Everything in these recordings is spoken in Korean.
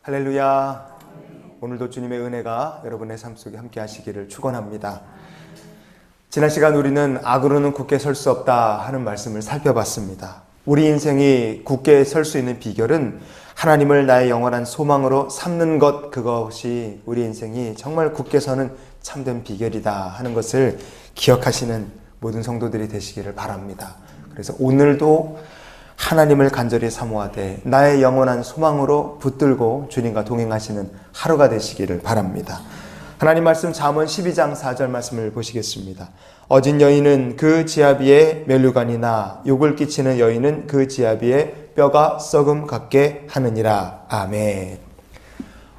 할렐루야. 오늘도 주님의 은혜가 여러분의 삶 속에 함께 하시기를 축원합니다. 지난 시간 우리는 악으로는 굳게 설 수 없다 하는 말씀을 살펴봤습니다. 우리 인생이 굳게 설 수 있는 비결은 하나님을 나의 영원한 소망으로 삼는 것, 그것이 우리 인생이 정말 굳게 서는 참된 비결이다 하는 것을 기억하시는 모든 성도들이 되시기를 바랍니다. 그래서 오늘도 하나님을 간절히 사모하되 나의 영원한 소망으로 붙들고 주님과 동행하시는 하루가 되시기를 바랍니다. 하나님 말씀 잠언 12장 4절 말씀을 보시겠습니다. 어진 여인은 그 지아비의 면류관이나 욕을 끼치는 여인은 그 지아비의 뼈가 썩음 같게 하느니라. 아멘.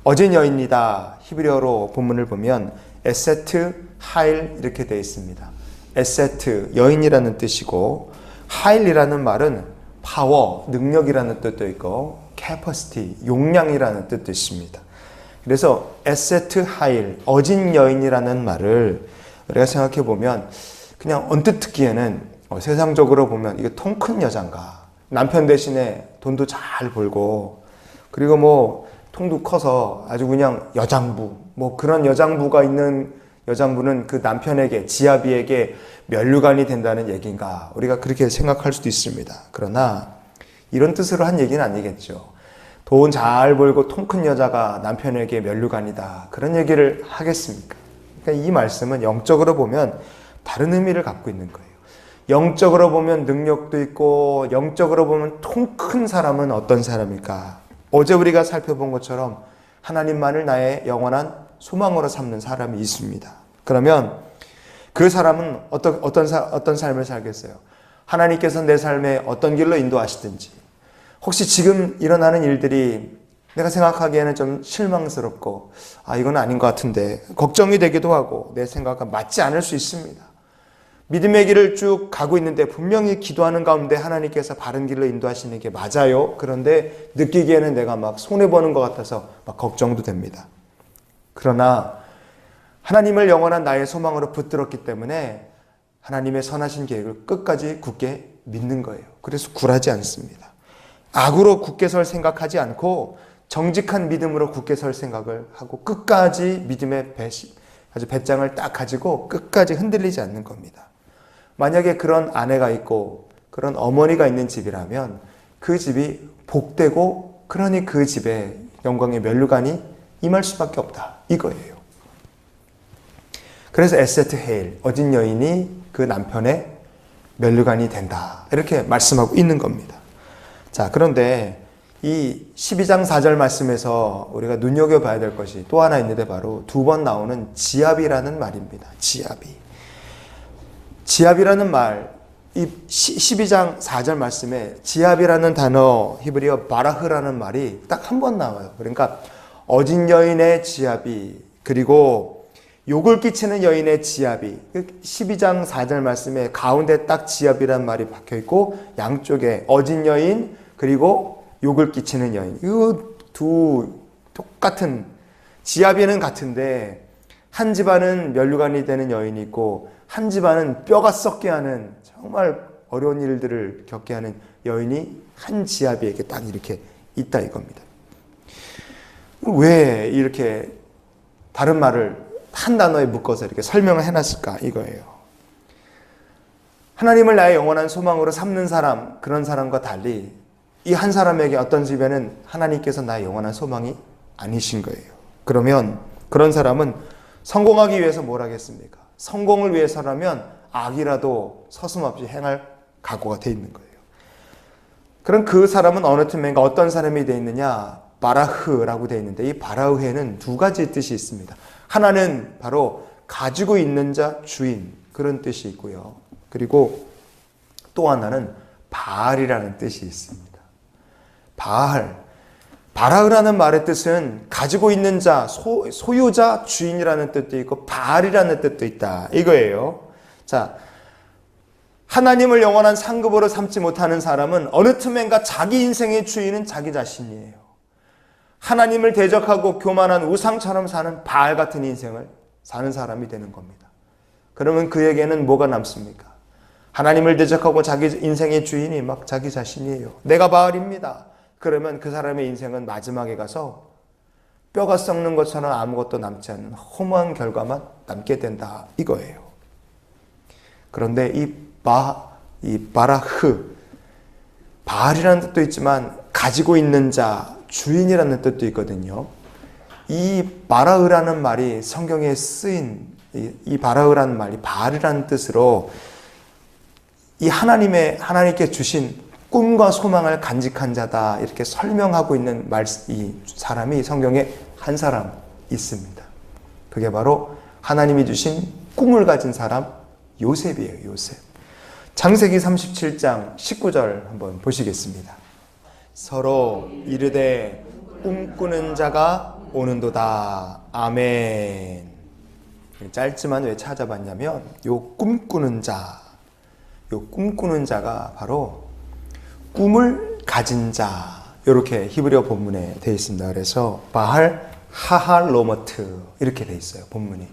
어진 여인이다. 히브리어로 본문을 보면 에세트 하일 이렇게 되어 있습니다. 에세트 여인이라는 뜻이고 하일이라는 말은 파워, 능력이라는 뜻도 있고 capacity, 용량이라는 뜻도 있습니다. 그래서 에세트 하일, 어진 여인이라는 말을 우리가 생각해 보면 그냥 언뜻 듣기에는 세상적으로 보면 이게 통 큰 여잔가, 남편 대신에 돈도 잘 벌고 그리고 뭐 통도 커서 아주 그냥 여장부, 뭐 그런 여장부가 있는 여장부는 그 남편에게, 지아비에게 면류관이 된다는 얘기인가, 우리가 그렇게 생각할 수도 있습니다. 그러나 이런 뜻으로 한 얘기는 아니겠죠. 돈 잘 벌고 통 큰 여자가 남편에게 면류관이다, 그런 얘기를 하겠습니까? 그러니까 이 말씀은 영적으로 보면 다른 의미를 갖고 있는 거예요. 영적으로 보면 능력도 있고 영적으로 보면 통 큰 사람은 어떤 사람일까? 어제 우리가 살펴본 것처럼 하나님만을 나의 영원한 소망으로 삼는 사람이 있습니다. 그러면 그 사람은 어떤 삶을 살겠어요? 하나님께서 내 삶에 어떤 길로 인도하시든지, 혹시 지금 일어나는 일들이 내가 생각하기에는 좀 실망스럽고 이건 아닌 것 같은데 걱정이 되기도 하고 내 생각과 맞지 않을 수 있습니다. 믿음의 길을 쭉 가고 있는데 분명히 기도하는 가운데 하나님께서 바른 길로 인도하시는 게 맞아요. 그런데 느끼기에는 내가 막 손해보는 것 같아서 막 걱정도 됩니다. 그러나 하나님을 영원한 나의 소망으로 붙들었기 때문에 하나님의 선하신 계획을 끝까지 굳게 믿는 거예요. 그래서 굴하지 않습니다. 악으로 굳게 설 생각하지 않고 정직한 믿음으로 굳게 설 생각을 하고 끝까지 믿음의 아주 배짱을 딱 가지고 끝까지 흔들리지 않는 겁니다. 만약에 그런 아내가 있고 그런 어머니가 있는 집이라면 그 집이 복되고, 그러니 그 집에 영광의 면류관이 임할 수밖에 없다, 이거예요. 그래서 에세트 헤일, 어진 여인이 그 남편의 면류관이 된다, 이렇게 말씀하고 있는 겁니다. 자, 그런데 이 12장 4절 말씀에서 우리가 눈여겨봐야 될 것이 또 하나 있는데 바로 두 번 나오는 지압이라는 말입니다. 지압이라는 말, 이 12장 4절 말씀에 지압이라는 단어, 히브리어 바라흐라는 말이 딱 한 번 나와요. 그러니까 어진 여인의 지압이, 그리고 욕을 끼치는 여인의 지압이, 12장 4절 말씀에 가운데 딱 지압이라는 말이 박혀있고 양쪽에 어진 여인 그리고 욕을 끼치는 여인, 이 두 똑같은, 지압에는 같은데 한 집안은 면류관이 되는 여인이 있고 한 집안은 뼈가 썩게 하는 정말 어려운 일들을 겪게 하는 여인이 한 지압에게 딱 이렇게 있다, 이겁니다. 왜 이렇게 다른 말을 한 단어에 묶어서 이렇게 설명을 해놨을까, 이거예요. 하나님을 나의 영원한 소망으로 삼는 사람, 그런 사람과 달리 이 한 사람에게 어떤 집에는 하나님께서 나의 영원한 소망이 아니신 거예요. 그러면 그런 사람은 성공하기 위해서 뭘 하겠습니까? 성공을 위해서라면 악이라도 서슴없이 행할 각오가 돼 있는 거예요. 그럼 그 사람은 어느 틈엔가 어떤 사람이 돼 있느냐? 바라흐라고 돼 있는데, 이 바라흐에는 두 가지 뜻이 있습니다. 하나는 바로 가지고 있는 자, 주인, 그런 뜻이 있고요. 그리고 또 하나는 바알이라는 뜻이 있습니다. 바라흐라는 말의 뜻은 가지고 있는 자, 소유자, 주인이라는 뜻도 있고 바알이라는 뜻도 있다, 이거예요. 자, 하나님을 영원한 상급으로 삼지 못하는 사람은 어느 틈엔가 자기 인생의 주인은 자기 자신이에요. 하나님을 대적하고 교만한 우상처럼 사는 바알 같은 인생을 사는 사람이 되는 겁니다. 그러면 그에게는 뭐가 남습니까? 하나님을 대적하고 자기 인생의 주인이 막 자기 자신이에요. 내가 바알입니다. 그러면 그 사람의 인생은 마지막에 가서 뼈가 썩는 것처럼 아무것도 남지 않는 허무한 결과만 남게 된다 이거예요. 그런데 이 바라흐, 바알이라는 뜻도 있지만 가지고 있는 자, 주인이라는 뜻도 있거든요. 이 바라흐라는 말이 성경에 쓰인 이 바라흐라는 말이 바알이라는 뜻으로 이 하나님께 주신 꿈과 소망을 간직한 자다 이렇게 설명하고 있는 이 사람이 성경에 한 사람 있습니다. 그게 바로 하나님이 주신 꿈을 가진 사람 요셉이에요. 요셉. 창세기 37장 19절 한번 보시겠습니다. 서로 이르되 꿈꾸는 자가 오는도다. 아멘. 짧지만 왜 찾아봤냐면 요 꿈꾸는 자가 바로 꿈을 가진 자 이렇게 히브리어 본문에 되어 있습니다. 그래서 바할 하할로머트 이렇게 되어 있어요. 본문이.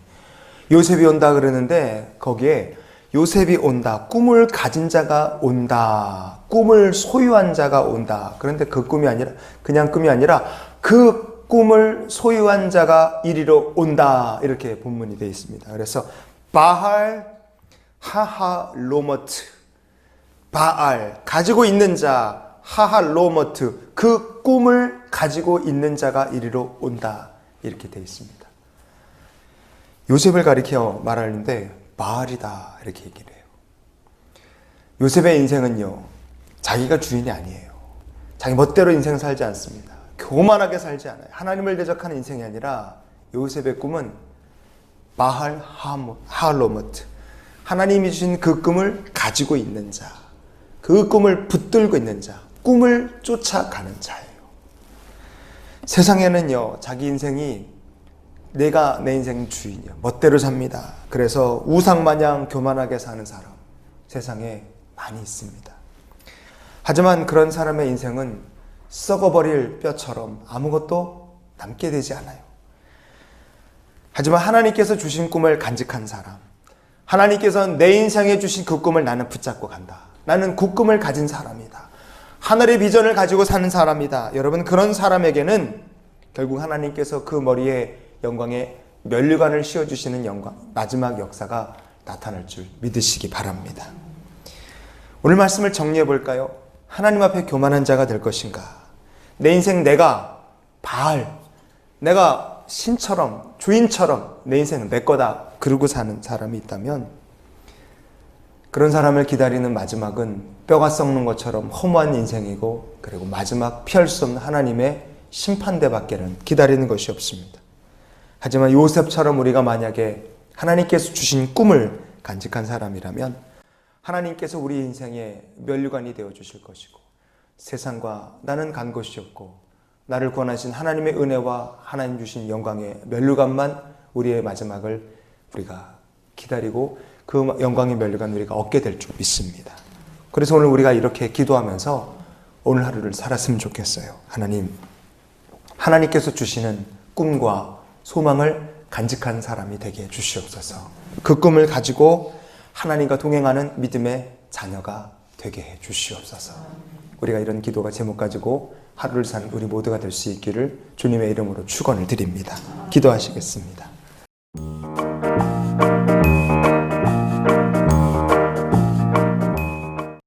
요셉이 온다 그러는데 거기에 요셉이 온다. 꿈을 가진 자가 온다. 꿈을 소유한 자가 온다. 그런데 그 꿈이 아니라 그냥 꿈이 아니라 그 꿈을 소유한 자가 이리로 온다. 이렇게 본문이 되어 있습니다. 그래서 바할 하할로머트 바알 가지고 있는 자 하할로머트 그 꿈을 가지고 있는 자가 이리로 온다. 이렇게 되어 있습니다. 요셉을 가리켜 말하는데 바알이다 이렇게 얘기를 해요. 요셉의 인생은요 자기가 주인이 아니에요. 자기 멋대로 인생을 살지 않습니다. 교만하게 살지 않아요. 하나님을 대적하는 인생이 아니라 요셉의 꿈은 바할 하알로머트 하나님이 주신 그 꿈을 가지고 있는 자, 그 꿈을 붙들고 있는 자, 꿈을 쫓아가는 자예요. 세상에는요 자기 인생이 내가 내 인생 주인이야. 멋대로 삽니다. 그래서 우상마냥 교만하게 사는 사람 세상에 많이 있습니다. 하지만 그런 사람의 인생은 썩어버릴 뼈처럼 아무것도 남게 되지 않아요. 하지만 하나님께서 주신 꿈을 간직한 사람, 하나님께서 내 인생에 주신 그 꿈을 나는 붙잡고 간다. 나는 그 꿈을 가진 사람이다. 하늘의 비전을 가지고 사는 사람이다. 여러분 그런 사람에게는 결국 하나님께서 그 머리에 영광의 면류관을 씌워주시는 마지막 역사가 나타날 줄 믿으시기 바랍니다. 오늘 말씀을 정리해 볼까요? 하나님 앞에 교만한 자가 될 것인가? 내 인생 내가 바알, 내가 신처럼 주인처럼 내 인생은 내 거다 그러고 사는 사람이 있다면 그런 사람을 기다리는 마지막은 뼈가 썩는 것처럼 허무한 인생이고 그리고 마지막 피할 수 없는 하나님의 심판대밖에는 기다리는 것이 없습니다. 하지만 요셉처럼 우리가 만약에 하나님께서 주신 꿈을 간직한 사람이라면 하나님께서 우리 인생의 면류관이 되어 주실 것이고 세상과 나는 간 곳이 없고 나를 구원하신 하나님의 은혜와 하나님 주신 영광의 면류관만 우리의 마지막을 우리가 기다리고 그 영광의 면류관 우리가 얻게 될 줄 믿습니다. 그래서 오늘 우리가 이렇게 기도하면서 오늘 하루를 살았으면 좋겠어요. 하나님께서 주시는 꿈과 소망을 간직한 사람이 되게 해주시옵소서. 그 꿈을 가지고 하나님과 동행하는 믿음의 자녀가 되게 해주시옵소서. 우리가 이런 기도가 제목 가지고 하루를 사는 우리 모두가 될 수 있기를 주님의 이름으로 축원을 드립니다. 기도하시겠습니다.